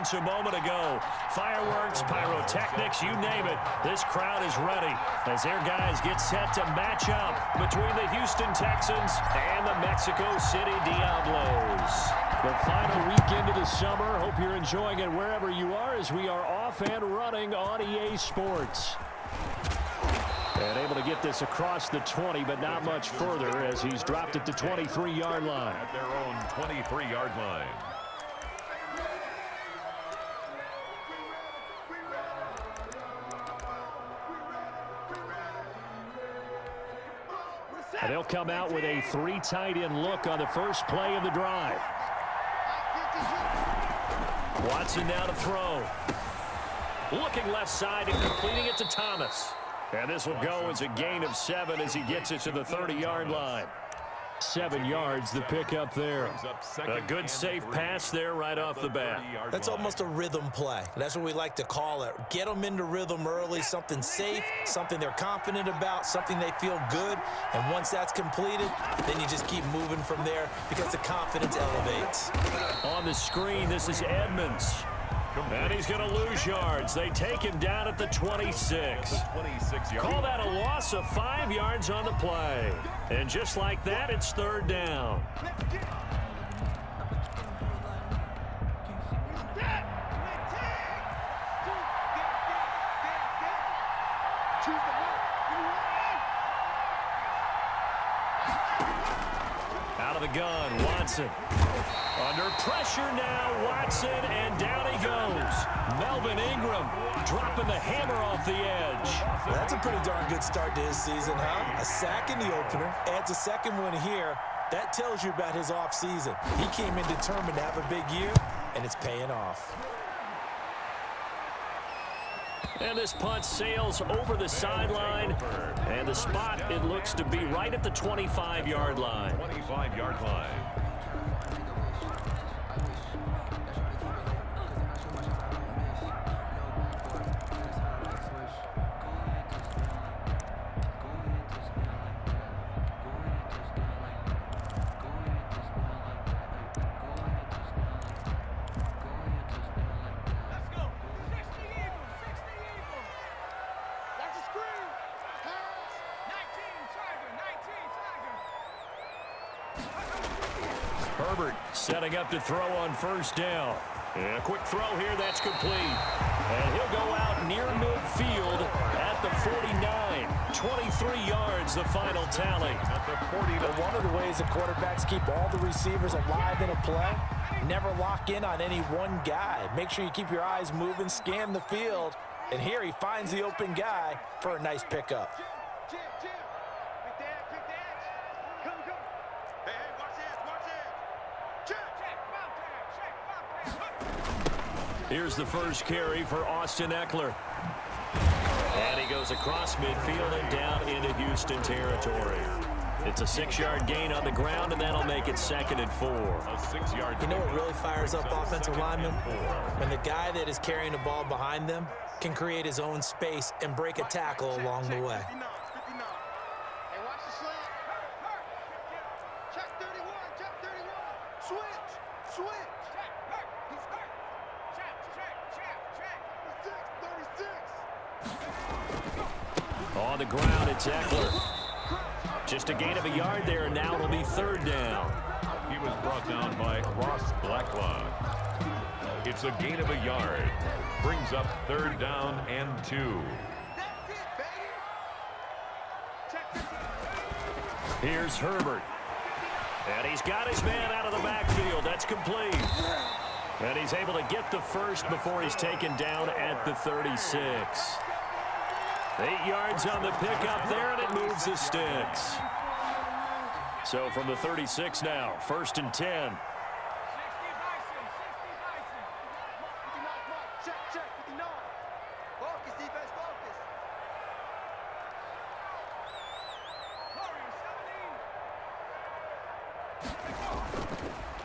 seconds a moment ago. Fireworks, pyrotechnics, you name it. This crowd is ready as their guys get set to match up between the Houston Texans and the Mexico City Diablos. The final weekend of the summer. Hope you're enjoying it wherever you are as we are off and running on EA Sports. And able to get this across the 20, but not much further as he's dropped at the 23-yard line. At their own 23-yard line. And they'll come out with a 3 tight end look on the first play of the drive. Watson now to throw. Looking left side and completing it to Thomas. And this will go as a gain of 7 as he gets it to the 30-yard line. 7 yards, the pickup there. A good safe pass there right off the bat. That's almost a rhythm play. That's what we like to call it. Get them into rhythm early, something safe, something they're confident about, something they feel good. And once that's completed, then you just keep moving from there because the confidence elevates. On the screen, this is Edmonds. And he's going to lose yards. They take him down at the 26. Call that a loss of 5 yards on the play. And just like that, it's 3rd down. Out of the gun, Watson. Under pressure now, Watson, and down he goes. Melvin Ingram dropping the hammer off the edge. Well, that's a pretty darn good start to his season, huh? A sack in the opener, adds a second one here. That tells you about his offseason. He came in determined to have a big year, and it's paying off. And this punt sails over the sideline. And the spot, it looks to be right at the 25-yard line. 25-yard line. Herbert setting up to throw on 1st down. And a quick throw here, that's complete. And he'll go out near midfield at the 49. 23 yards, the final tally. At the 40. Well, one of the ways the quarterbacks keep all the receivers alive in a play, never lock in on any one guy. Make sure you keep your eyes moving, scan the field. And here he finds the open guy for a nice pickup. Here's the first carry for Austin Eckler. And he goes across midfield and down into Houston territory. It's a 6-yard gain on the ground, and that'll make it 2nd and 4. A 6-yard gain. You know what really fires up offensive linemen? When the guy that is carrying the ball behind them can create his own space and break a tackle along the way. On the ground, it's Eckler. Just a gain of a yard there, and now it'll be 3rd down. He was brought down by Ross Blacklock. It's a gain of a yard. Brings up 3rd down and 2. Here's Herbert. And he's got his man out of the backfield. That's complete. And he's able to get the first before he's taken down at the 36. 8 yards on the pickup there, and it moves the sticks. So from the 36 now, 1st and 10.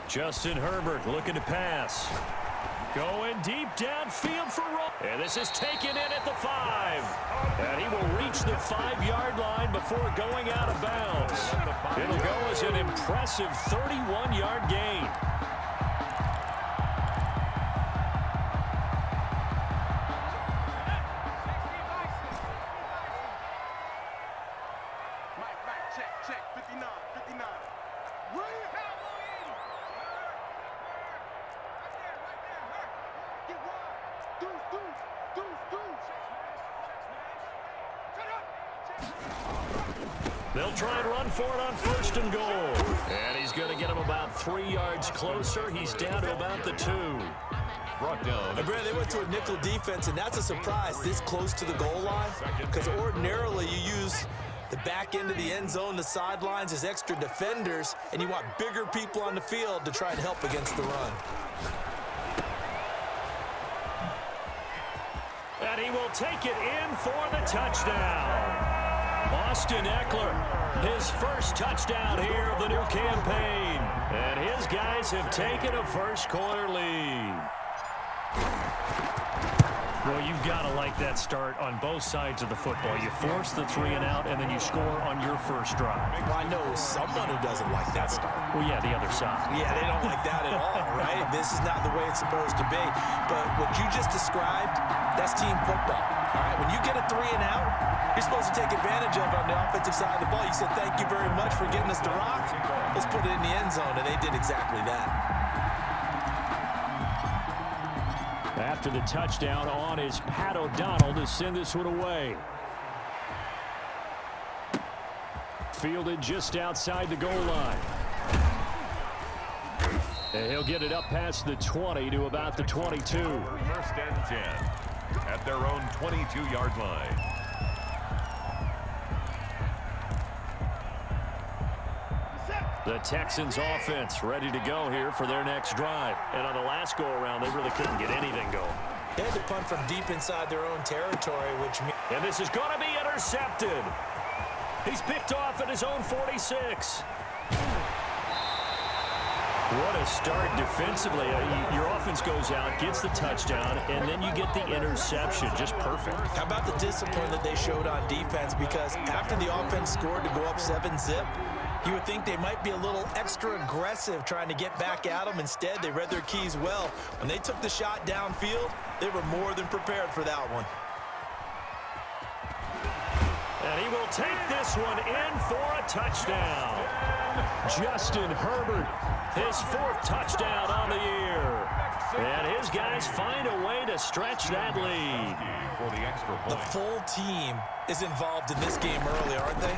Justin Herbert looking to pass. Going deep downfield for Roll. And this is taken in at the 5. And he will reach the 5-yard line before going out of bounds. It'll go as an impressive 31-yard gain. They'll try and run for it on 1st and goal. And he's going to get him about 3 yards closer. He's down to about the 2. Brought down. And Brad, they went to a nickel defense, and that's a surprise this close to the goal line, because ordinarily you use the back end of the end zone, the sidelines as extra defenders, and you want bigger people on the field to try and help against the run. And he will take it in for the touchdown. Austin Eckler, his first touchdown here of the new campaign. And his guys have taken a first-quarter lead. Well, you've got to like that start on both sides of the football. You force the 3 and out, and then you score on your first drive. Well, I know someone who doesn't like that start. Well, yeah, the other side. Yeah, they don't like that at all, right? This is not the way it's supposed to be. But what you just described, that's team football. All right, when you get a 3 and out, you're supposed to take advantage of it on the offensive side of the ball. You said, thank you very much for getting us the rock. Let's put it in the end zone, and they did exactly that. After the touchdown on is Pat O'Donnell to send this one away. Fielded just outside the goal line. And he'll get it up past the 20 to about the 22. 1st and 10 at their own 22-yard line. The Texans offense ready to go here for their next drive. And on the last go-around, they really couldn't get anything going. They had to punt from deep inside their own territory, which means... And this is going to be intercepted. He's picked off at his own 46. What a start defensively. Your offense goes out, gets the touchdown, and then you get the interception. Just perfect. How about the discipline that they showed on defense? Because after the offense scored to go up 7-zip, you would think they might be a little extra aggressive trying to get back at them. Instead, they read their keys well. When they took the shot downfield, they were more than prepared for that one. And he will take this one in for a touchdown. Justin Herbert, his 4th touchdown on the year. And his guys find a way to stretch that lead. For the extra point. The full team is involved in this game early, aren't they?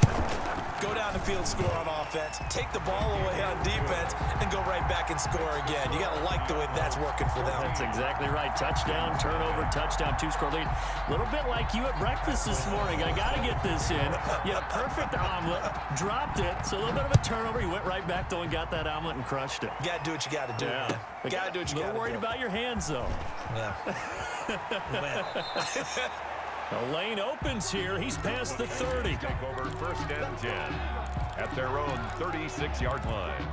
Go down the field, score on offense, take the ball away on defense, and go right back and score again. You got to like the way that's working for them. That's exactly right. Touchdown, turnover, touchdown, 2-score lead. A little bit like you at breakfast this morning. I got to get this in. You had a perfect omelet, dropped it. So a little bit of a turnover. You went right back, though, and got that omelet and crushed it. You got to do what you got to do, man. You got to do what you got to do. A little worried about your hands, though. Yeah. The lane opens here. He's past the 30. Take over 1st and 10 at their own 36-yard line.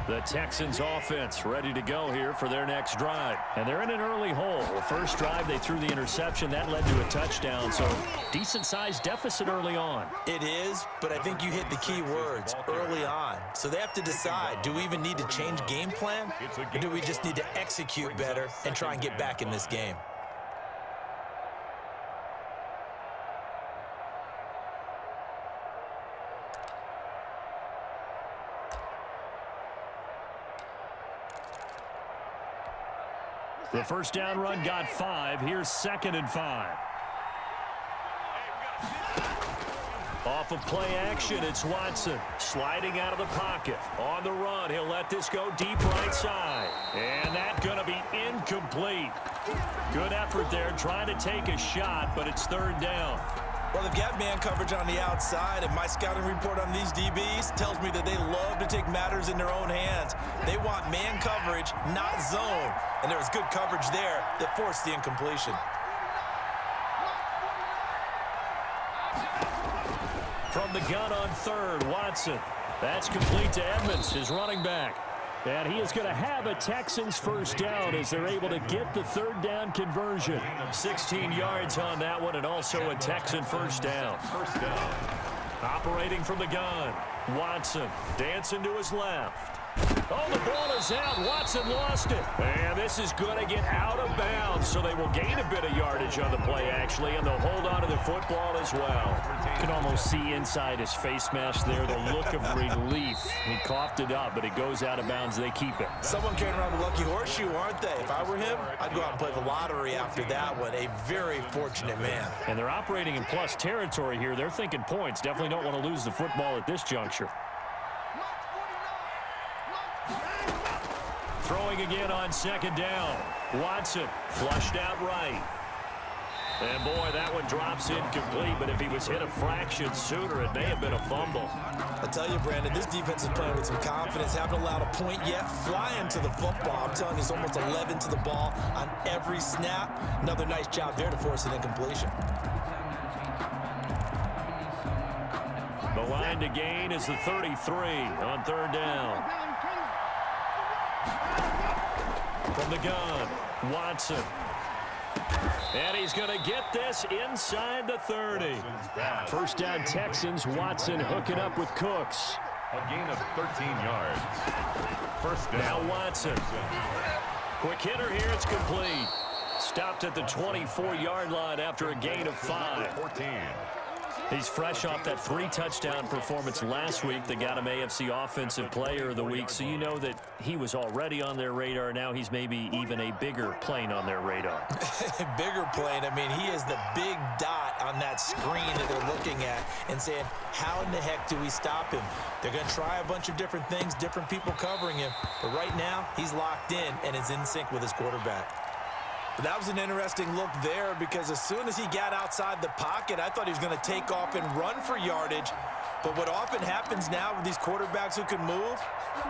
The Texans offense ready to go here for their next drive. And they're in an early hole. First drive, they threw the interception. That led to a touchdown. So decent-sized deficit early on. It is, but I think you hit the key words early on. So they have to decide, do we even need to change game plan? Or do we just need to execute better and try and get back in this game? The first down run got 5. Here's 2nd and 5. Off of play action, it's Watson sliding out of the pocket. On the run, he'll let this go deep right side. And that's going to be incomplete. Good effort there, trying to take a shot, but it's 3rd down. Well, they've got man coverage on the outside, and my scouting report on these DBs tells me that they love to take matters in their own hands. They want man coverage, not zone. And there was good coverage there that forced the incompletion. From the gun on 3rd, Watson. That's complete to Edmonds, his running back. And he is going to have a Texans first down as they're able to get the 3rd down conversion. 16 yards on that one, and also a Texan first down. First down. Operating from the gun, Watson dancing to his left. Oh, the ball is out. Watson lost it. And this is going to get out of bounds, so they will gain a bit of yardage on the play, actually, and they'll hold on to the football as well. You can almost see inside his face mask there the look of relief. He coughed it up, but it goes out of bounds. They keep it. Someone carrying around the lucky horseshoe, aren't they? If I were him, I'd go out and play the lottery after that one. A very fortunate man. And they're operating in plus territory here. They're thinking points. Definitely don't want to lose the football at this juncture. Throwing again on second down. Watson flushed out right. And, boy, that one drops incomplete, but if he was hit a fraction sooner, it may have been a fumble. I tell you, Brandon, this defense is playing with some confidence. Haven't allowed a point yet. Flying to the football. I'm telling you, it's almost 11 to the ball on every snap. Another nice job there to force an incompletion. The line to gain is the 33 on third down. From the gun, Watson. And he's going to get this inside the 30. First down Texans. Watson hooking up with Cooks. A gain of 13 yards. First down. Now Watson. Quick hitter here. It's complete. Stopped at the 24-yard line after a gain of 5. 14. He's fresh off that 3-touchdown performance last week that got him AFC Offensive Player of the Week, so you know that he was already on their radar. Now he's maybe even a bigger plane on their radar. Bigger plane. I mean, he is the big dot on that screen that they're looking at and saying, how in the heck do we stop him? They're going to try a bunch of different things, different people covering him, but right now he's locked in and is in sync with his quarterback. But that was an interesting look there because as soon as he got outside the pocket, I thought he was going to take off and run for yardage. But what often happens now with these quarterbacks who can move,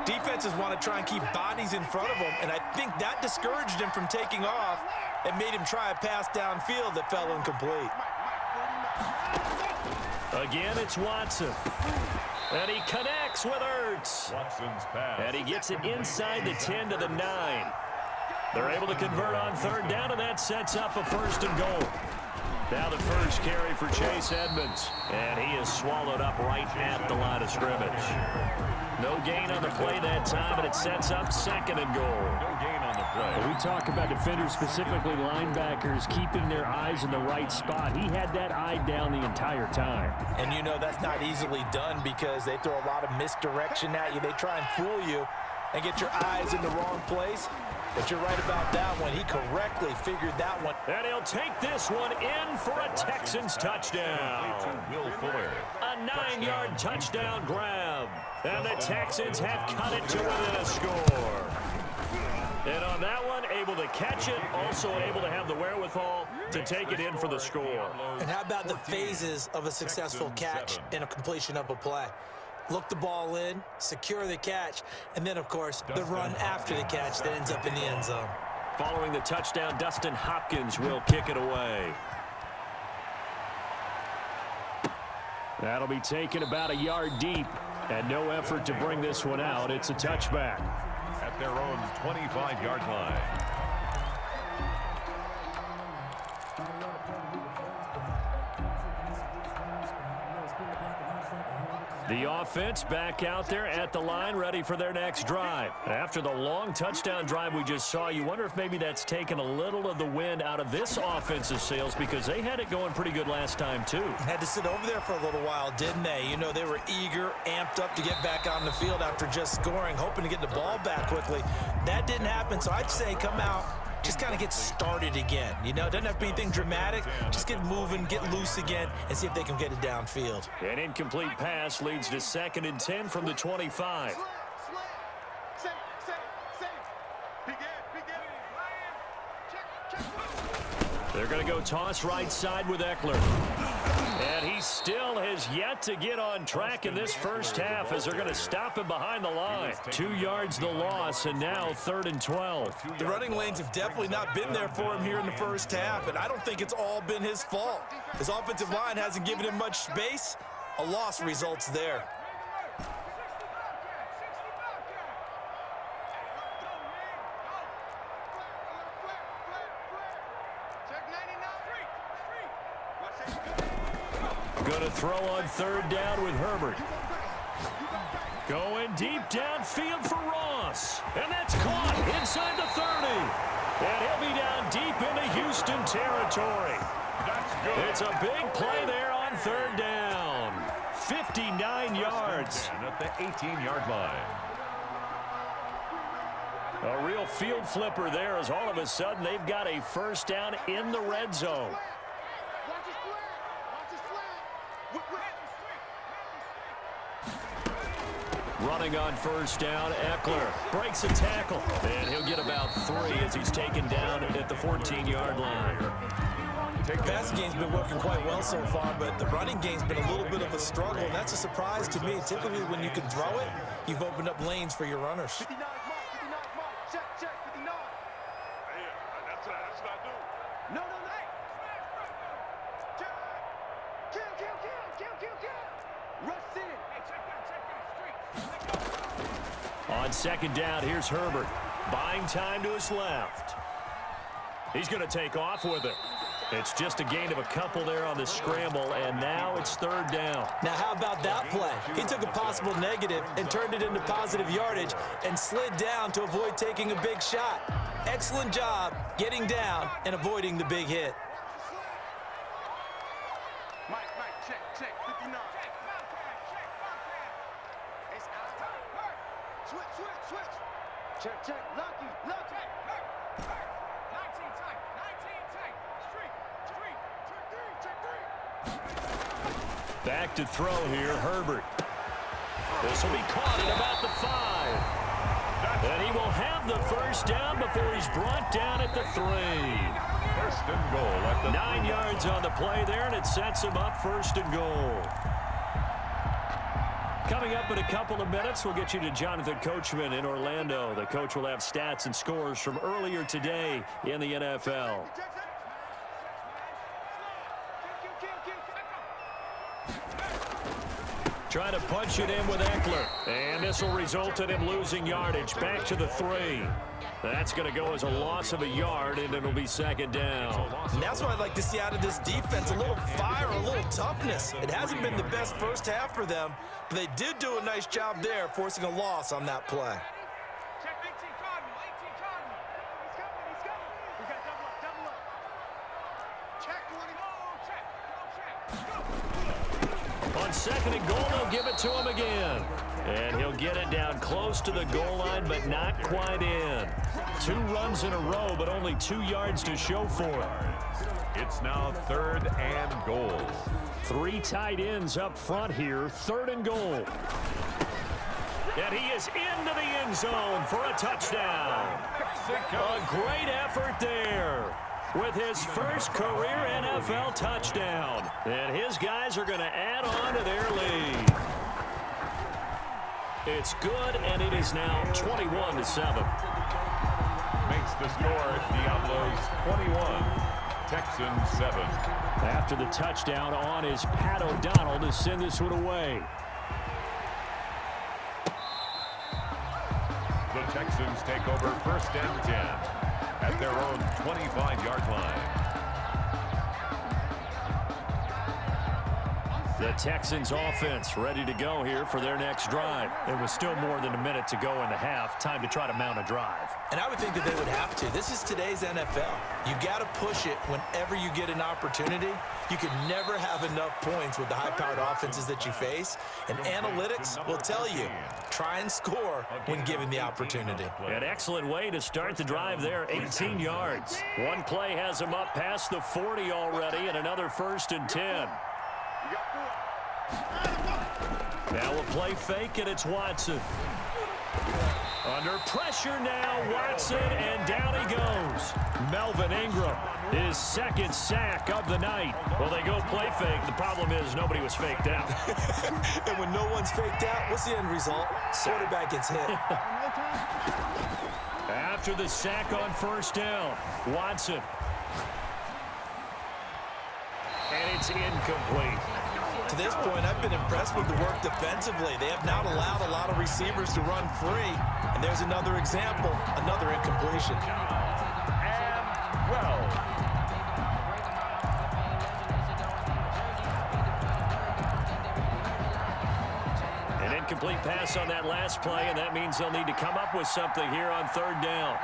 defenses want to try and keep bodies in front of them, and I think that discouraged him from taking off and made him try a pass downfield that fell incomplete. Again, it's Watson. And he connects with Ertz. Watson's pass. And he gets it inside the 10 to the 9. They're able to convert on third down, and that sets up a first and goal. Now the first carry for Chase Edmonds. And he is swallowed up right at the line of scrimmage. No gain on the play that time, and it sets up second and goal. No gain on the play. When we talk about defenders, specifically linebackers, keeping their eyes in the right spot. He had that eye down the entire time. And you know that's not easily done because they throw a lot of misdirection at you. They try and fool you and get your eyes in the wrong place. But you're right about that one. He correctly figured that one. And he'll take this one in for a Texans touchdown. Will Fuller. A 9-yard touchdown grab. And the Texans have cut it to within a score. And on that one, able to catch it, also able to have the wherewithal to take it in for the score. And how about the phases of a successful catch and a completion of a play? Look the ball in, secure the catch, and then, of course, the run after the catch that ends up in the end zone. Following the touchdown, Dustin Hopkins will kick it away. That'll be taken about a yard deep, and no effort to bring this one out. It's a touchback. At their own 25-yard line. The offense back out there at the line, ready for their next drive. After the long touchdown drive we just saw, you wonder if maybe that's taken a little of the wind out of this offensive sails because they had it going pretty good last time, too. Had to sit over there for a little while, didn't they? You know, they were eager, amped up to get back on the field after just scoring, hoping to get the ball back quickly. That didn't happen, so I'd say come out, just kind of get started again. You know, it doesn't have to be anything dramatic. Just get moving, get loose again, and see if they can get it downfield. An incomplete pass leads to 2nd and 10 from the 25. They're going to go toss right side with Eckler. And he still has yet to get on track in this first half as they're going to stop him behind the line. 2 yards the loss, and now 3rd and 12. The running lanes have definitely not been there for him here in the first half, and I don't think it's all been his fault. His offensive line hasn't given him much space. A loss results there. Going to throw on 3rd down with Herbert. Going deep downfield for Ross. And that's caught inside the 30. And he'll be down deep into Houston territory. That's good. It's a big play there on third down. 59 yards. And at the 18-yard line. A real field flipper there as all of a sudden they've got a first down in the red zone. Running on first down, Eckler breaks a tackle, and he'll get about 3 as he's taken down at the 14-yard line. The passing game's been working quite well so far, but the running game's been a little bit of a struggle, and that's a surprise to me. Typically, when you can throw it, you've opened up lanes for your runners. 59 mark, 59 mark. Check, 59. Hey, that's what I do. No. Kill. Rush in. Hey, check that. On second down, here's Herbert. Buying time to his left. He's going to take off with it. It's just a gain of a couple there on the scramble, and now it's third down. Now, how about that play? He took a possible negative and turned it into positive yardage and slid down to avoid taking a big shot. Excellent job getting down and avoiding the big hit. Mike, check. 59. It's out. Switch. Check. Lucky. 19 tight. Street. Check 3. Back to throw here, Herbert. This will be caught at about the 5. And he will have the first down before he's brought down at the 3. First and goal at the 9 yards on the play there, and it sets him up first and goal. Coming up in a couple of minutes, we'll get you to Jonathan Coachman in Orlando. The coach will have stats and scores from earlier today in the NFL. Trying to punch it in with Eckler. And this will result in him losing yardage. Back to the 3. That's going to go as a loss of a yard, and it'll be second down. And that's what I'd like to see out of this defense, a little fire, a little toughness. It hasn't been the best first half for them, but they did do a nice job there, forcing a loss on that play. Check 18 Cardinal. He's coming. We got double up. Check 20. Check. On second and goal, they'll give it to him again. And he'll get it down close to the goal line, but not quite in. 2 runs in a row, but only 2 yards to show for it. It's now third and goal. 3 tight ends up front here, third and goal. And he is into the end zone for a touchdown. A great effort there with his first career NFL touchdown. And his guys are going to add on to their lead. It's good, and it is now 21-7. Makes the score Diablos 21, Texans 7. After the touchdown on is Pat O'Donnell to send this one away. The Texans take over first and 10 at their own 25-yard line. The Texans offense ready to go here for their next drive. It was still more than a minute to go in the half. Time to try to mount a drive. And I would think that they would have to. This is today's NFL. You got to push it whenever you get an opportunity. You can never have enough points with the high-powered offenses that you face. And analytics will tell you, try and score when given the opportunity. An excellent way to start the drive there, 18 yards. One play has him up past the 40 already, and another first and 10. Now we'll play fake, and it's Watson. Under pressure now, Watson, and down he goes. Melvin Ingram, his second sack of the night. Well, they go play fake. The problem is nobody was faked out. And when no one's faked out, what's the end result? Quarterback gets hit. After the sack on first down, Watson. And it's incomplete. To this point, I've been impressed with the work defensively. They have not allowed a lot of receivers to run free. And there's another example, another incompletion. And 12. An Incomplete pass on that last play, and that means they'll need to come up with something here on third down.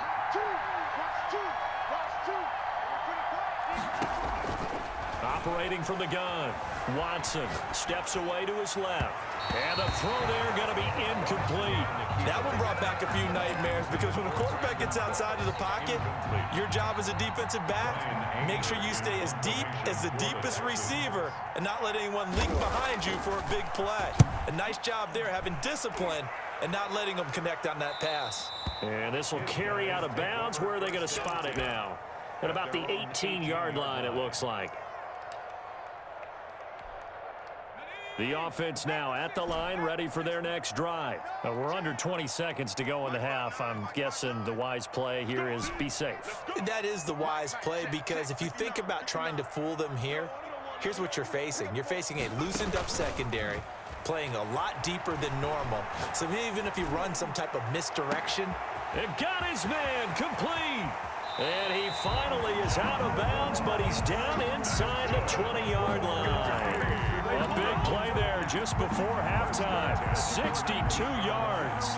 Operating from the gun, Watson steps away to his left. And the throw there going to be incomplete. That one brought back a few nightmares because when a quarterback gets outside of the pocket, your job as a defensive back, make sure you stay as deep as the deepest receiver and not let anyone leak behind you for a big play. A nice job there having discipline and not letting them connect on that pass. And this will carry out of bounds. Where are they going to spot it now? At about the 18-yard line, it looks like. The offense now at the line, ready for their next drive. We're under 20 seconds to go in the half. I'm guessing the wise play here is be safe. That is the wise play because if you think about trying to fool them here, here's what you're facing. You're facing a loosened up secondary, playing a lot deeper than normal. So even if you run some type of misdirection. It got his man complete. And he finally is out of bounds, but he's down inside the 20-yard line. A big play there just before halftime. 62 yards.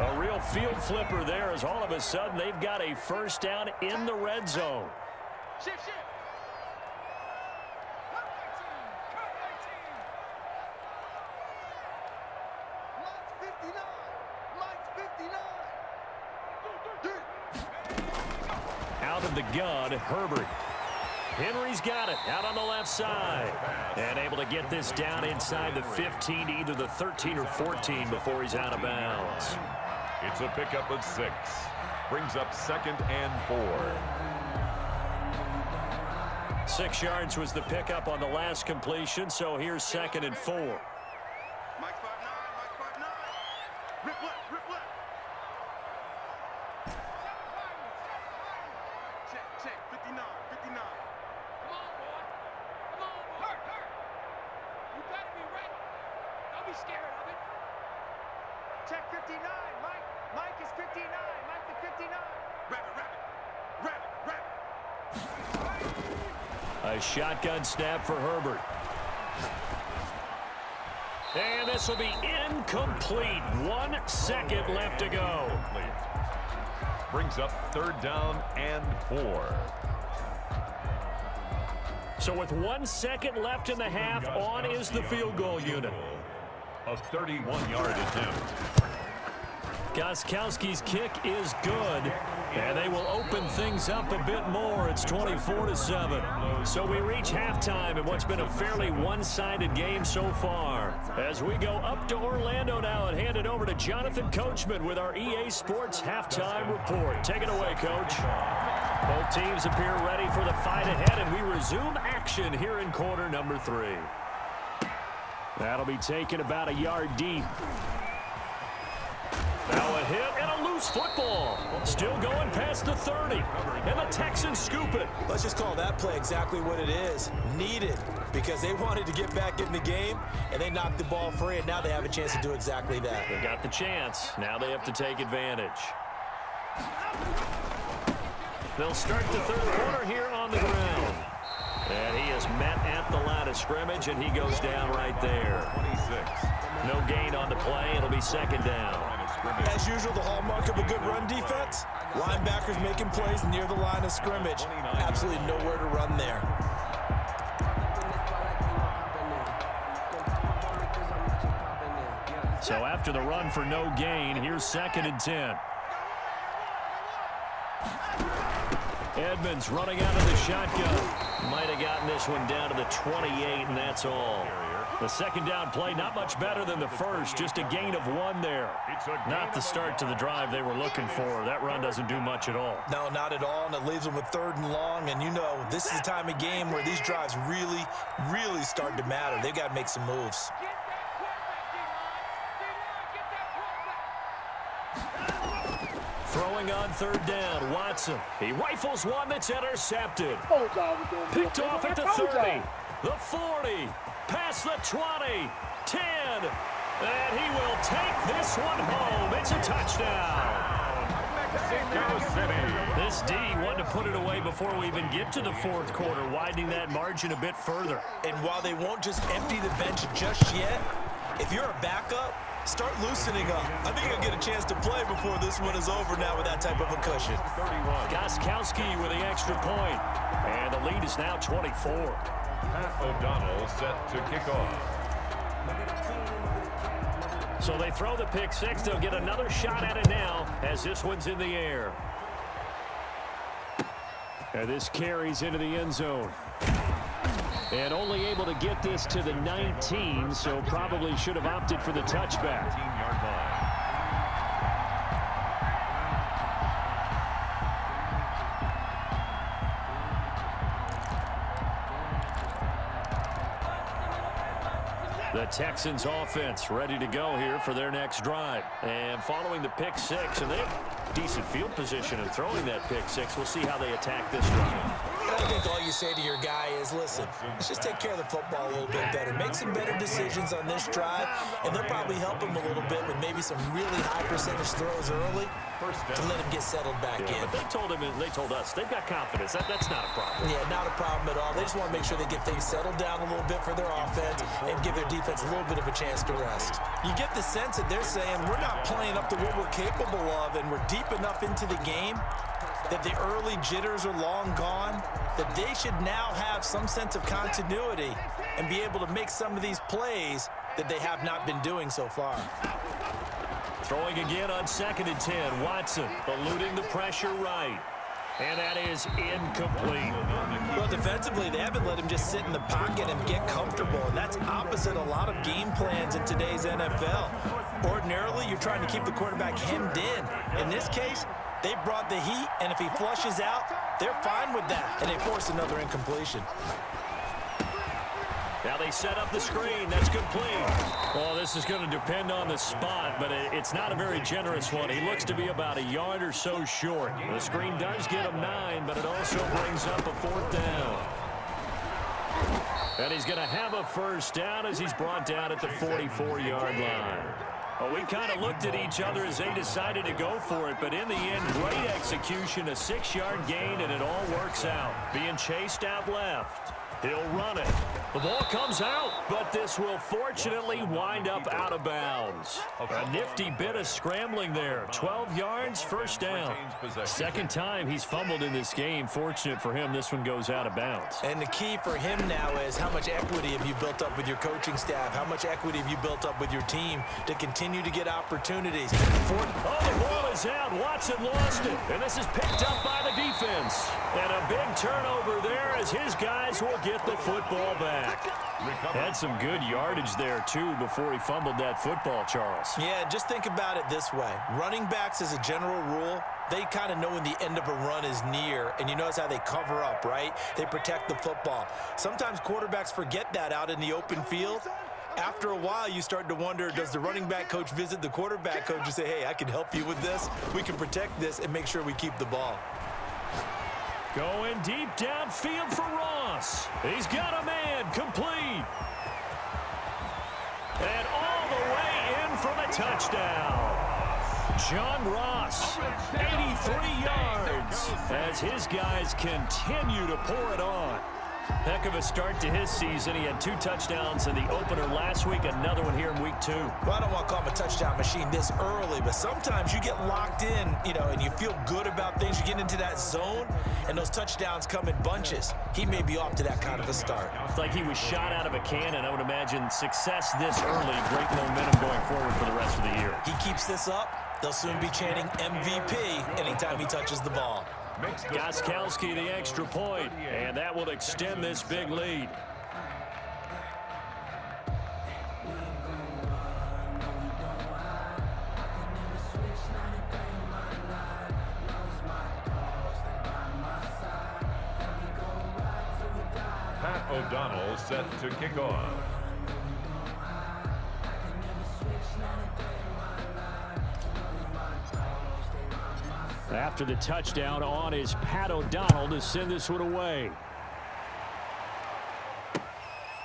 A real field flipper there as all of a sudden they've got a first down in the red zone. Shift. Out of the gun, Herbert. Henry's got it out on the left side. And able to get this down inside the 15 to either the 13 or 14 before he's out of bounds. It's a pickup of 6. Brings up 2nd and 4. 6 yards was the pickup on the last completion, so here's 2nd and 4. Mike's 5'9", Mike's 5'9". Rip left. Check, 59. Come on, boy. Hurt. You better be ready. Don't be scared of it. Check 59, Mike. Mike is 59. Mike the 59. Rabbit. A shotgun snap for Herbert. And this will be incomplete. 1 second left to go. Brings up 3rd down and 4. So with 1 second left in the half, on is the field goal unit. A 31-yard attempt. Gostkowski's kick is good, and they will open things up a bit more. It's 24-7. So we reach halftime in what's been a fairly one-sided game so far. As we go up to Orlando now and hand it over to Jonathan Coachman with our EA Sports Halftime Report. Take it away, Coach. Both teams appear ready for the fight ahead, and we resume action here in quarter number 3. That'll be taken about a yard deep. Now a hit and a loose football. Still going past the 30. And the Texans scoop it. Let's just call that play exactly what it is. Needed, because they wanted to get back in the game, and they knocked the ball free, and now they have a chance to do exactly that. They got the chance. Now they have to take advantage. They'll start the third quarter here on the ground. And he is met at the line of scrimmage, and he goes down right there. 26. No gain on the play. It'll be 2nd down. As usual, the hallmark of a good run defense, linebackers making plays near the line of scrimmage. Absolutely nowhere to run there. So after the run for no gain, here's 2nd and 10. Edmonds running out of the shotgun. Might have gotten this one down to the 28, and that's all. The 2nd down play, not much better than the first, just a gain of 1 there. Not the start to the drive they were looking for. That run doesn't do much at all. No, not at all, and it leaves them with 3rd and long, and you know, this is the time of game where these drives really start to matter. They've got to make some moves. Throwing on 3rd down, Watson. He rifles one that's intercepted. Picked off at the 30, the 40, past the 20, 10, and he will take this one home. It's a touchdown. Mexico City. This D wanted to put it away before we even get to the fourth quarter, widening that margin a bit further. And while they won't just empty the bench just yet, if you're a backup, start loosening up. I think you'll get a chance to play before this one is over now with that type of a cushion. 31. Gostkowski with the extra point. And the lead is now 24. Pat O'Donnell set to kick off. So they throw the pick six. They'll get another shot at it now as this one's in the air. And this carries into the end zone. And only able to get this to the 19, so probably should have opted for the touchback. 19-yard line. The Texans offense ready to go here for their next drive. And following the pick six, and they have decent field position in throwing that pick six. We'll see how they attack this drive. I think all you say to your guy is, listen, let's just take care of the football a little bit better. Make some better decisions on this drive, and they'll probably help him a little bit with maybe some really high percentage throws early to let him get settled back in. But they told him, and they told us, they've got confidence. That's not a problem. Yeah, not a problem at all. They just want to make sure they get things settled down a little bit for their offense and give their defense a little bit of a chance to rest. You get the sense that they're saying we're not playing up to what we're capable of, and we're deep enough into the game that the early jitters are long gone, that they should now have some sense of continuity and be able to make some of these plays that they have not been doing so far. Throwing again on 2nd and 10. Watson eluding the pressure right. And that is incomplete. Well, defensively, they haven't let him just sit in the pocket and get comfortable, and that's opposite a lot of game plans in today's NFL. Ordinarily, you're trying to keep the quarterback hemmed in. In this case, they brought the heat, and if he flushes out, they're fine with that, and they force another incompletion. Now they set up the screen. That's complete. Well, this is going to depend on the spot, but it's not a very generous one. He looks to be about a yard or so short. The screen does get him 9, but it also brings up a 4th down. And he's going to have a first down as he's brought down at the 44-yard line. Well, we kind of looked at each other as they decided to go for it, but in the end, great execution, a 6-yard gain, and it all works out. Being chased out left. He'll run it. The ball comes out, but this will fortunately wind up out of bounds. A nifty bit of scrambling there. 12 yards, first down. Second time he's fumbled in this game. Fortunate for him, this one goes out of bounds. And the key for him now is how much equity have you built up with your coaching staff? How much equity have you built up with your team to continue to get opportunities? Oh, the ball is out. Watson lost it. And this is picked up by the defense. And a big turnover there as his guys will get the football back. Had some good yardage there, too, before he fumbled that football, Charles. Yeah, just think about it this way. Running backs, as a general rule, they kind of know when the end of a run is near, and you notice how they cover up, right? They protect the football. Sometimes quarterbacks forget that out in the open field. After a while, you start to wonder, does the running back coach visit the quarterback coach and say, hey, I can help you with this. We can protect this and make sure we keep the ball. Going deep downfield for Ross. He's got a man, complete. And all the way in for the touchdown. John Ross, 83 yards, as his guys continue to pour it on. Heck of a start to his season. He had 2 touchdowns in the opener last week, another one here in week 2. Well, I don't want to call him a touchdown machine this early, but sometimes you get locked in, and you feel good about things. You get into that zone, and those touchdowns come in bunches. He may be off to that kind of a start. It's like he was shot out of a cannon. I would imagine success this early, great momentum going forward for the rest of the year. He keeps this up, they'll soon be chanting MVP anytime he touches the ball. Gostkowski the extra point, and that will extend this big lead. Pat O'Donnell set to kick off. After the touchdown, on is Pat O'Donnell to send this one away.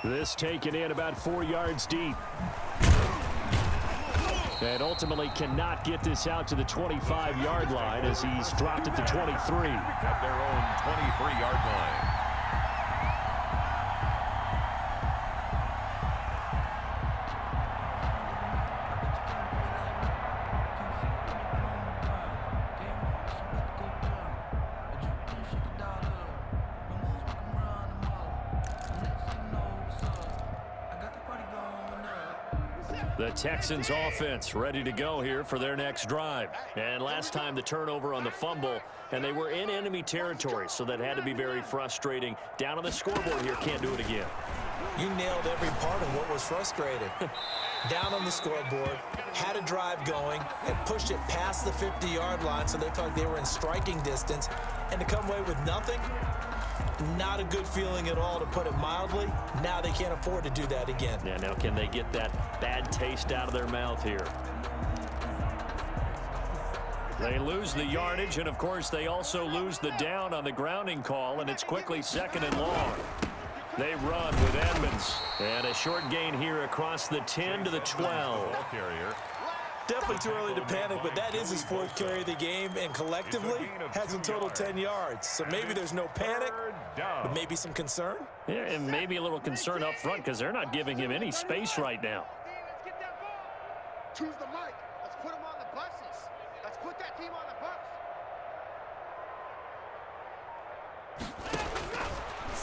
This taken in about 4 yards deep. And ultimately cannot get this out to the 25-yard line as he's dropped it to 23. At their own 23-yard line. The Texans offense ready to go here for their next drive. And last time the turnover on the fumble, and they were in enemy territory, so that had to be very frustrating. Down on the scoreboard here, can't do it again. You nailed every part of what was frustrating. Down on the scoreboard, had a drive going, and pushed it past the 50-yard line so they felt like they were in striking distance, and to come away with nothing, not a good feeling at all, to put it mildly. Now they can't afford to do that again. Yeah, now can they get that bad taste out of their mouth here? They lose the yardage, and of course they also lose the down on the grounding call, and it's quickly 2nd and long. They run with Edmonds, and a short gain here across the 10 to the 12. Definitely too early to panic, but that is his 4th carry of the game, and collectively has a total 10 yards. So maybe there's no panic, but maybe some concern. Yeah, and maybe a little concern up front because they're not giving him any space right now. Let's get that ball. Choose the mic. Let's put him on the buses. Let's put that team on the bus.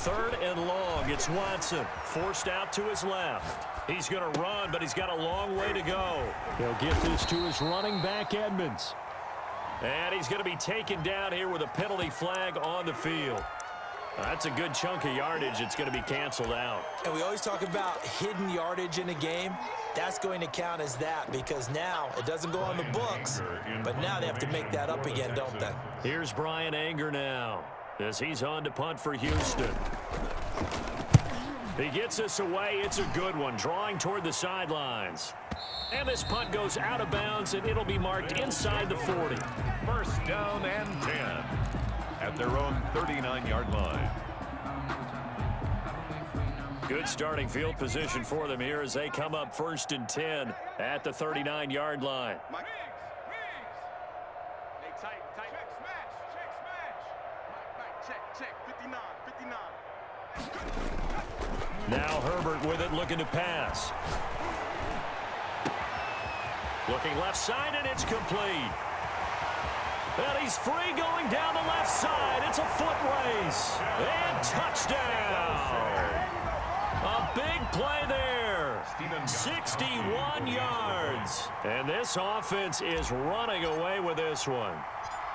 3rd and long. It's Watson forced out to his left. He's going to run, but he's got a long way to go. He'll get this to his running back, Edmonds. And he's going to be taken down here with a penalty flag on the field. That's a good chunk of yardage. It's going to be canceled out. And we always talk about hidden yardage in a game. That's going to count as that because now it doesn't go on the books, but now they have to make that up again, don't they? Here's Brian Anger now as he's on to punt for Houston. He gets this away. It's a good one, drawing toward the sidelines. And this punt goes out of bounds, and it'll be marked inside the 40. 1st down and 10 at their own 39-yard line. Good starting field position for them here as they come up 1st and 10 at the 39-yard line. Hey, tight. Check smash. Check. 59. Now Herbert with it, looking to pass. Looking left side, and it's complete. And he's free going down the left side. It's a foot race. And touchdown. A big play there. 61 yards. And this offense is running away with this one.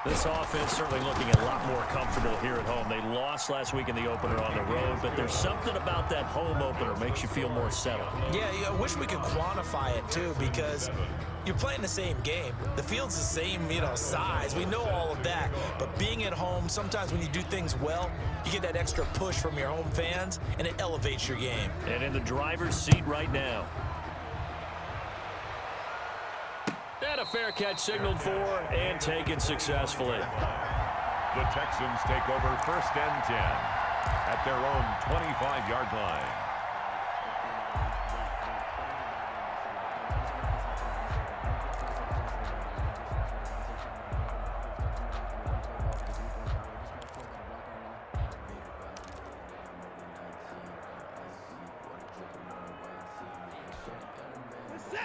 This offense certainly looking a lot more comfortable here at home. They lost last week in the opener on the road, but there's something about that home opener makes you feel more settled. Yeah, I wish we could quantify it, too, because you're playing the same game. The field's the same, size. We know all of that. But being at home, sometimes when you do things well, you get that extra push from your home fans, and it elevates your game. And in the driver's seat right now. And a fair catch signaled for and taken successfully. The Texans take over 1st and 10 at their own 25-yard line.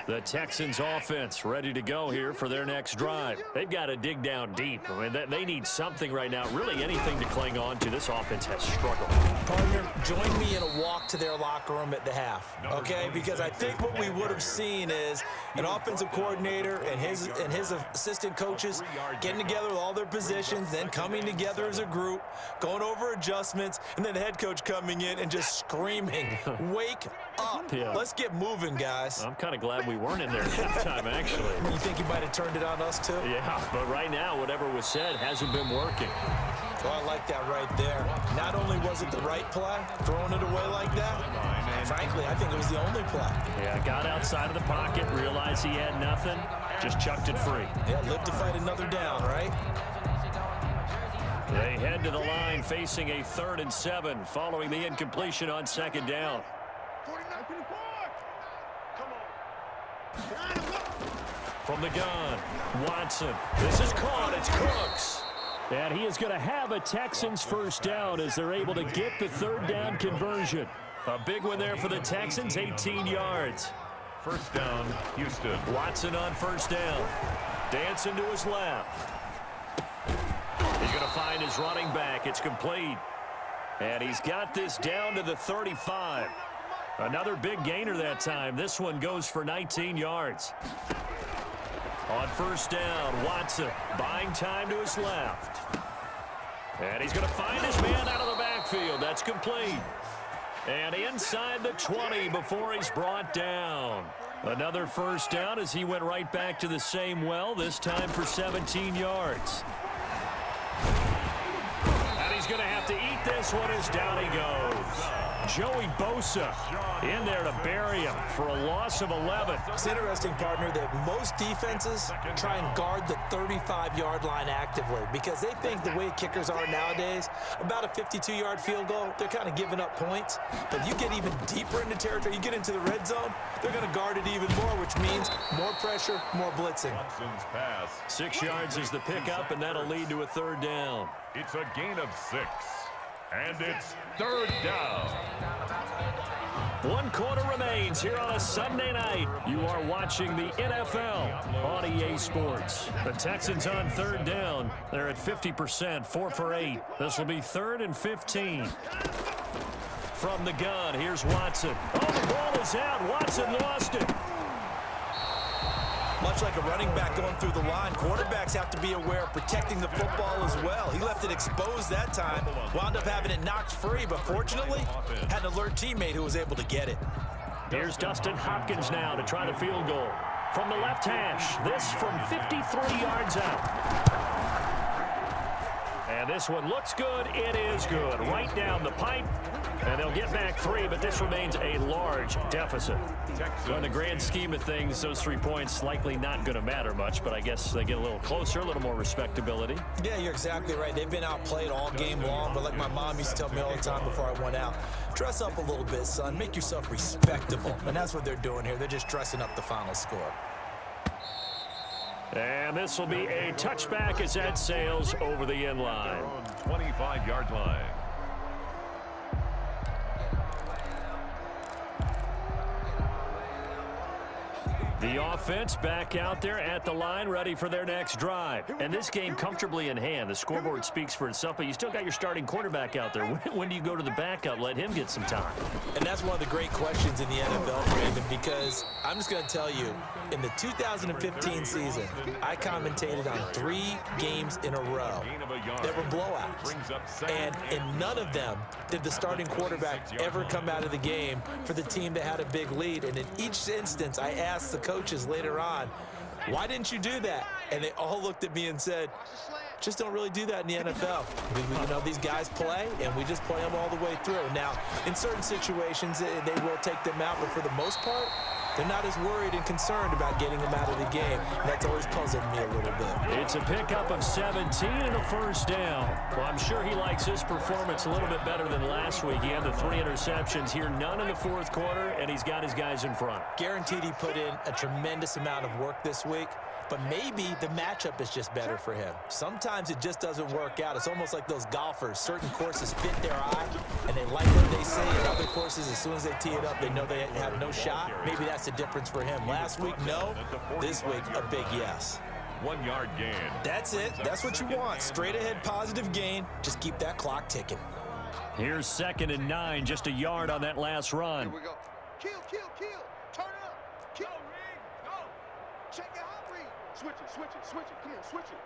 The Texans offense ready to go here for their next drive. They've got to dig down deep. I mean, they need something right now, really anything to cling on to. This offense has struggled. Partner, join me in a walk to their locker room at the half, okay? Because I think what we would have seen is an offensive coordinator and his assistant coaches getting together with all their positions, then coming together as a group, going over adjustments, and then the head coach coming in and just screaming, wake up. Yeah. Let's get moving, guys. I'm kind of glad we weren't in there at halftime, actually. You think you might have turned it on us, too? Yeah, but right now, whatever was said hasn't been working. Well, I like that right there. Not only was it the right play, throwing it away like that, frankly, I think it was the only play. Yeah, got outside of the pocket, realized he had nothing, just chucked it free. Yeah, live to fight another down, right? They head to the line facing a 3rd and 7 following the incompletion on 2nd down. 49, 54. Come on. From the gun, Watson. This is caught. It's Cooks. And he is going to have a Texans first down as they're able to get the third down conversion. A big one there for the Texans, 18 yards. First down, Houston. Watson on first down. Dancing to his left. He's going to find his running back. It's complete. And he's got this down to the 35. Another big gainer that time. This one goes for 19 yards. On first down, Watson buying time to his left. And he's going to find his man out of the backfield. That's complete. And inside the 20 before he's brought down. Another first down as he went right back to the same well, this time for 17 yards. And he's going to have to eat this one as down he goes. Joey Bosa in there to bury him for a loss of 11. It's interesting, partner, that most defenses try and guard the 35-yard line actively because they think the way kickers are nowadays, about a 52-yard field goal, they're kind of giving up points. But you get even deeper into territory, you get into the red zone, they're going to guard it even more, which means more pressure, more blitzing. Watson's pass. 6 yards is the pickup, and that'll lead to a third down. It's a gain of 6. And it's third down. 1 quarter remains here on a Sunday night. You are watching the NFL on EA Sports. The Texans on third down. They're at 50%, 4 for 8. This will be 3rd and 15. From the gun, here's Watson. Oh, the ball is out. Watson lost it. Much like a running back going through the line, quarterbacks have to be aware of protecting the football as well. He left it exposed that time, wound up having it knocked free, but fortunately had an alert teammate who was able to get it. Here's Dustin Hopkins now to try the field goal. From the left hash, this from 53 yards out. And this one looks good. It is good. Right down the pipe. And they'll get back 3, but this remains a large deficit. So in the grand scheme of things, those 3 points likely not going to matter much, but I guess they get a little closer, a little more respectability. Yeah, you're exactly right. They've been outplayed all game long, but like my mom used to tell me all the time before I went out, dress up a little bit, son. Make yourself respectable. And that's what they're doing here. They're just dressing up the final score. And this will be a touchback as that sails over the end line. 25-yard line. The offense back out there at the line, ready for their next drive. And this game comfortably in hand. The scoreboard speaks for itself, but you still got your starting quarterback out there. When do you go to the backup? Let him get some time. And that's one of the great questions in the NFL, Brandon, because I'm just going to tell you, in the 2015 season, I commentated on 3 games in a row that were blowouts. And in none of them did the starting quarterback ever come out of the game for the team that had a big lead. And in each instance, I asked the coaches later on, why didn't you do that? And they all looked at me and said, just don't really do that in the NFL. You know, these guys play, and we just play them all the way through. Now, in certain situations, they will take them out, but for the most part, they're not as worried and concerned about getting them out of the game. And that's always puzzled me a little bit. It's a pickup of 17 and a first down. Well, I'm sure he likes his performance a little bit better than last week. He had the 3 interceptions here, none in the fourth quarter, and he's got his guys in front. Guaranteed he put in a tremendous amount of work this week. But maybe the matchup is just better for him. Sometimes it just doesn't work out. It's almost like those golfers. Certain courses fit their eye, and they like what they see. And other courses, as soon as they tee it up, they know they have no shot. Maybe that's the difference for him. Last week, no. This week, a big yes. 1-yard gain. That's it. That's what you want. Straight ahead, positive gain. Just keep that clock ticking. Here's 2nd and 9, just a yard on that last run. Here we go. Kill, kill, kill. Turn it up. Kill. Ring. Go. Check it out, Ring. Switch it, switch it, switch it. Come on, switch it.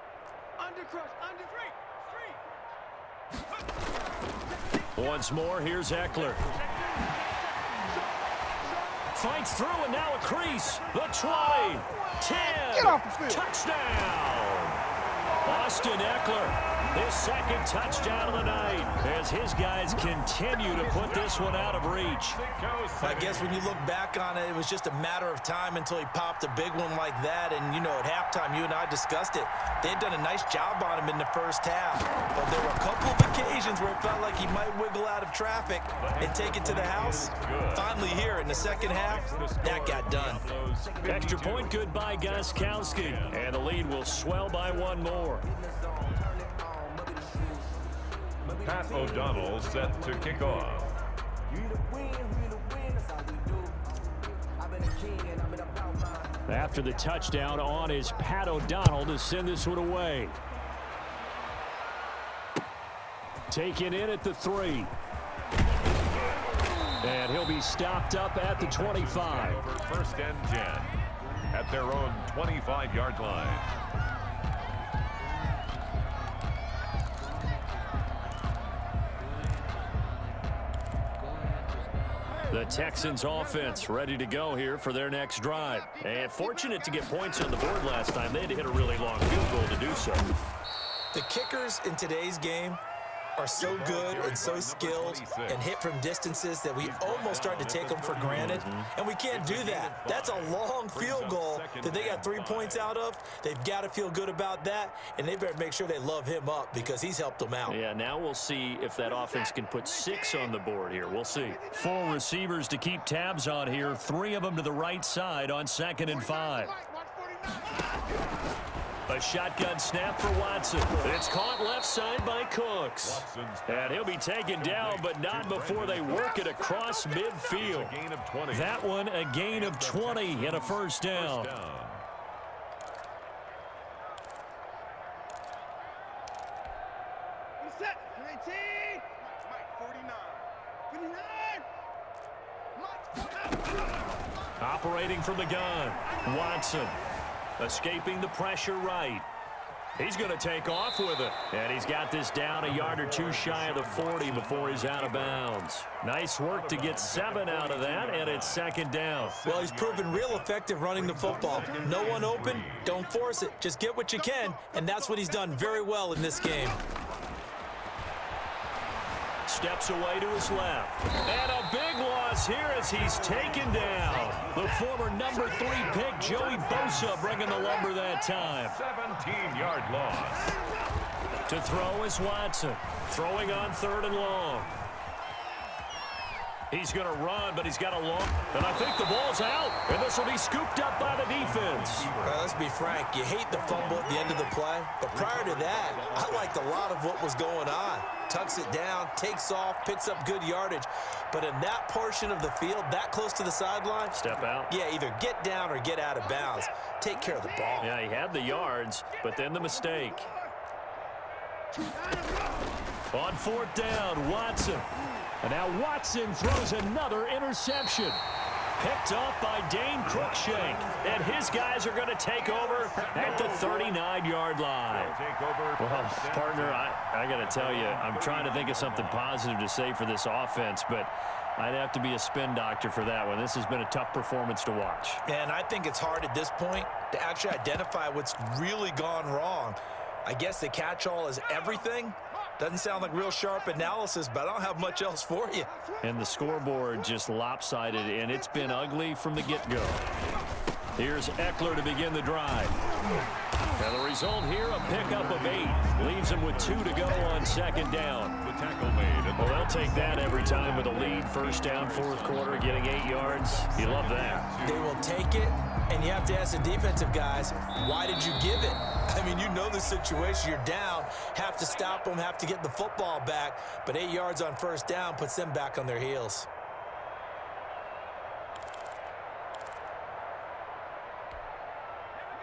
Under crush, under three. Once more, here's Eckler. Fights through, and now a crease. The 20, 10, Get off the field. touchdown. Austin Eckler, his second touchdown of the night, as his guys continue to put this one out of reach. I guess when you look back on it, it was just a matter of time until he popped a big one like that. And, you know, at halftime, you and I discussed it. They had done a nice job on him in the first half. But there were a couple of occasions where it felt like he might wiggle out of traffic and take it to the house. Finally here in the second half, that got done. Extra point good by Gostkowski. And the lead will swell by one more. Pat O'Donnell set to kick off. After the touchdown, on is Pat O'Donnell to send this one away. Taken in at the 3. And he'll be stopped up at the 25. First and 10 at their own 25-yard line. The Texans offense ready to go here for their next drive. And fortunate to get points on the board last time. They had to hit a really long field goal to do so. The kickers in today's game are so good and so skilled and hit from distances that we almost start to take them for granted. And we can't do that. That's a long field goal that they got 3 points out of. They've got to feel good about that, and they better make sure they love him up because he's helped them out. Yeah, now we'll see if that offense can put 6 on the board here. We'll see. 4 receivers to keep tabs on here. 3 of them to the right side on 2nd and 5. A shotgun snap for Watson. It's caught left side by Cooks. And he'll be taken down, but not before they work it across midfield. That one a gain of 20 and a first down. Set. 19. Mike, 49. Operating from the gun. Watson. Escaping the pressure right. He's going to take off with it. And he's got this down a yard or 2 shy of the 40 before he's out of bounds. Nice work to get 7 out of that, and it's 2nd down. Well, he's proven real effective running the football. No one open, don't force it. Just get what you can, and that's what he's done very well in this game. Steps away to his left. And a big loss here as he's taken down. The former number 3 pick, Joey Bosa, bringing the lumber that time. 17-yard loss. To throw is Watson. Throwing on 3rd and long. He's going to run, but he's got a long. And I think the ball's out. And this will be scooped up by the defense. Let's be frank. You hate the fumble at the end of the play. But prior to that, I liked a lot of what was going on. Tucks it down, takes off, picks up good yardage. But in that portion of the field, that close to the sideline. Step out. Yeah, either get down or get out of bounds. Take care of the ball. Yeah, he had the yards, but then the mistake. On 4th down, Watson. And now Watson throws another interception. Picked off by Dane Cruikshank. And his guys are going to take over at the 39-yard line. Well, partner, I got to tell you, I'm trying to think of something positive to say for this offense, but I'd have to be a spin doctor for that one. This has been a tough performance to watch. And I think it's hard at this point to actually identify what's really gone wrong. I guess the catch-all is everything. Doesn't sound like real sharp analysis, but I don't have much else for you. And the scoreboard just lopsided, and it's been ugly from the get-go. Here's Eckler to begin the drive. Now the result here, a pickup of 8. Leaves him with 2 to go on 2nd down. The tackle made. Well, they'll take that every time with a lead. 1st down, 4th quarter, getting 8 yards. You love that. They will take it, and you have to ask the defensive guys, why did you give it? I mean, you know the situation. You're down, have to stop them, have to get the football back, but 8 yards on 1st down puts them back on their heels.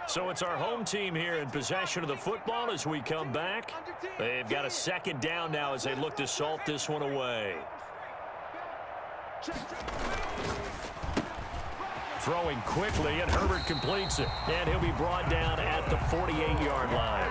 So it's our home team here in possession of the football as we come back. They've got a 2nd down now as they look to salt this one away. Throwing quickly, and Herbert completes it. And he'll be brought down at the 48-yard line.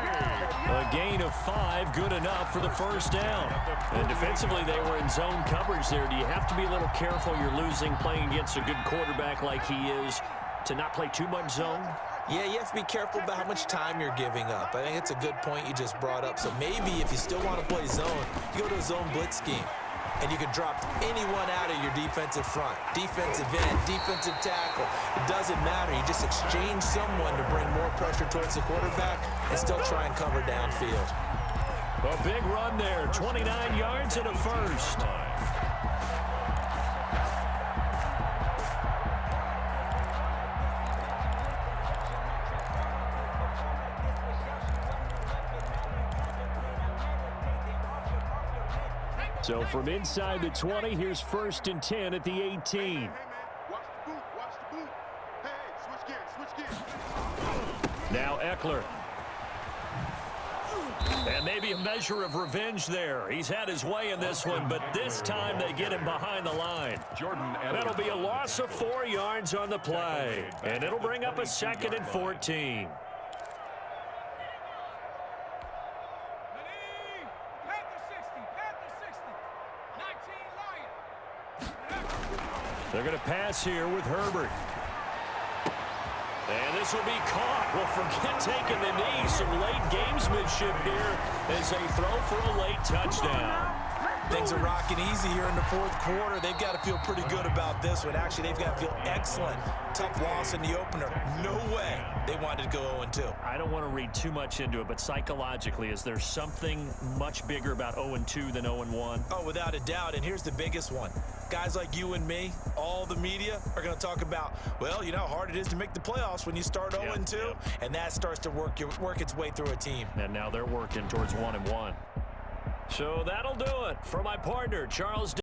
A gain of 5, good enough for the 1st down. And defensively, they were in zone coverage there. Do you have to be a little careful? You're losing playing against a good quarterback like he is to not play too much zone? Yeah, you have to be careful about how much time you're giving up. I think it's a good point you just brought up. So maybe if you still want to play zone, you go to a zone blitz scheme. And you can drop anyone out of your defensive front. Defensive end, defensive tackle. It doesn't matter. You just exchange someone to bring more pressure towards the quarterback and still try and cover downfield. A big run there. 29 yards and a first. So from inside the 20, here's 1st and 10 at the 18. Hey, man. Watch the boot. Watch the boot. Hey, switch gears. Now Eckler. And maybe a measure of revenge there. He's had his way in this one, but this time they get him behind the line. That'll be a loss of 4 yards on the play. And it'll bring up a 2nd and 14. They're going to pass here with Herbert. And this will be caught. Well, forget taking the knee. Some late gamesmanship here as they throw for a late touchdown. Things are rocking easy here in the 4th quarter. They've got to feel pretty good about this one. Actually, they've got to feel excellent. Tough loss in the opener. No way they wanted to go 0-2. I don't want to read too much into it, but psychologically, is there something much bigger about 0-2 than 0-1? Oh, without a doubt. And here's the biggest one. Guys like you and me, all the media, are going to talk about, well, you know how hard it is to make the playoffs when you start 0-2, and that starts to work its way through a team. And now they're working towards 1-1. So that'll do it for my partner, Charles